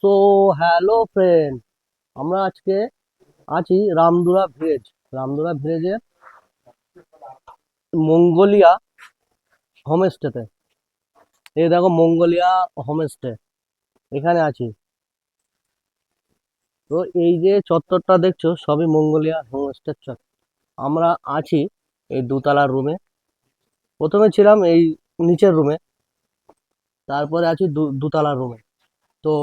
So hello friend, আমরা আজকে আছি রামদুরা ভিলেজের মঙ্গোলিয়া হোমস্টেতে। এই দেখো মঙ্গোলিয়া হোমস্টে, এখানে আছি। তো এই যে চত্বরটা দেখছো সবই মঙ্গোলিয়া হোমস্টের চত্বর। আমরা আছি এই দোতলার রুমে। প্রথমে ছিলাম এই নিচের রুমে, তারপরে আছি দোতলার রুমে। তো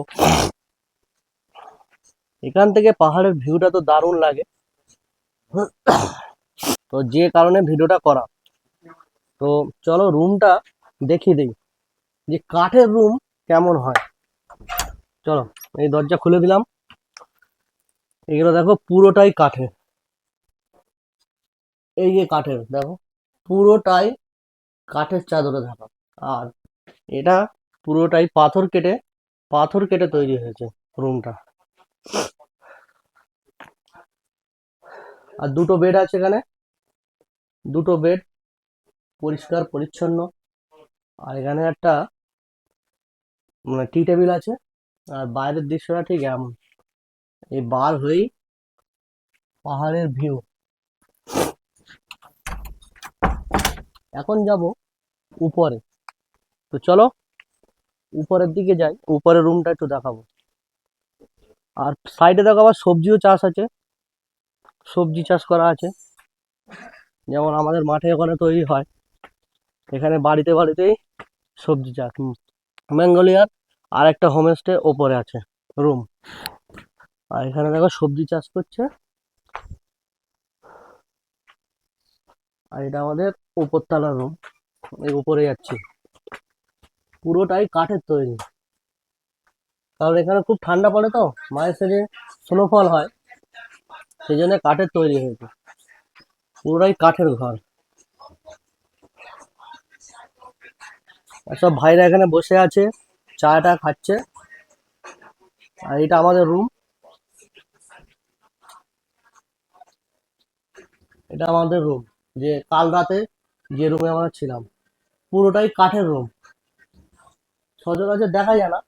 এখান থেকে পাহাড়ের ভিউটা তো দারুণ লাগে। তো যে কারণে ভিডিওটা করা। তো চলো রুমটা দেখিয়ে দিই যে কাঠের রুম কেমন হয়। চলো, এই দরজা খুলে দিলাম। এগুলো দেখো পুরোটাই কাঠের। এই যে কাঠের দেখো, পুরোটাই কাঠের চাদরে ঢাকা। আর এটা পুরোটাই পাথর কেটে তৈরি হয়েছে রুমটা। আর দুটো বেড আছে এখানে, দুটো বেড পরিষ্কার পরিচ্ছন্ন। আর এখানে একটা টি টেবিল আছে। আর বাইরের দৃশ্যটা ঠিক এমন, এই বার হয়েই পাহাড়ের ভিউ। এখন যাব উপরে। তো চলো উপরের দিকে যাই, উপরের রুমটা একটু দেখাবো। আর সাইডে দেখো আবার সবজিও চাষ আছে, সবজি চাষ করা আছে। যেমন আমাদের মাঠে ওখানে তৈরি হয়, এখানে বাড়িতে বাড়িতেই সবজি চাষ। ম্যাঙ্গোলিয়ার আর একটা হোমস্টে ওপরে আছে রুম। আর এখানে দেখো সবজি চাষ করছে। আর এটা আমাদের উপরতলার রুম, এই উপরে যাচ্ছি। পুরোটাই কাঠের তৈরি, কারণ এখানে খুব ঠান্ডা পড়ে তো, মাঝে সাঝে স্নোফল হয়, সেই জন্য কাঠের তৈরি হয়েছে। পুরোটাই কাঠের ঘর। আর সব ভাইরা এখানে বসে আছে, চাটা খাচ্ছে। আর এটা আমাদের রুম, এটা আমাদের রুম যে কাল রাতে যে রুমে আমরা ছিলাম। পুরোটাই কাঠের রুম, সচরাচর দেখা যায় না।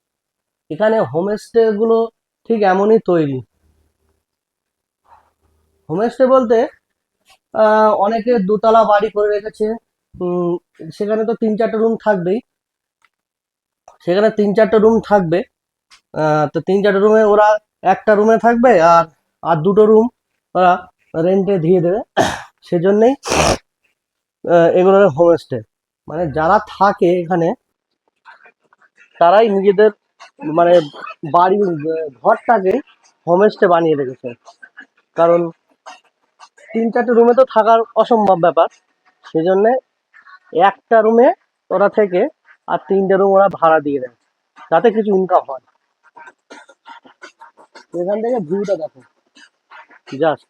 এখানে হোমস্টে গুলো ঠিক এমনই তৈরি। হোমস্টে বলতে অনেকে দোতলা বাড়ি করে রেখেছে। উম, সেখানে তো তিন চারটে রুম থাকবেই, সেখানে তিন চারটে রুম থাকবে। তো তিন চারটে রুমে ওরা একটা রুমে থাকবে, আর আর দুটো রুম ওরা রেন্টে দিয়ে দেবে। সেজন্যই এগুলো হোমস্টে। মানে যারা থাকে এখানে তারাই নিজেদের মানে বাড়ির ঘরটাকে হোমস্টে বানিয়ে রেখেছে। কারণ তিন চারটে রুমে তো থাকার অসম্ভব ব্যাপার, সেই জন্যে একটা রুমে ওরা থেকে আর তিনটে রুম ওরা ভাড়া দিয়ে দেয়, যাতে কিছু ইনকাম হয়। এখান থেকে ভিউটা দেখো জাস্ট।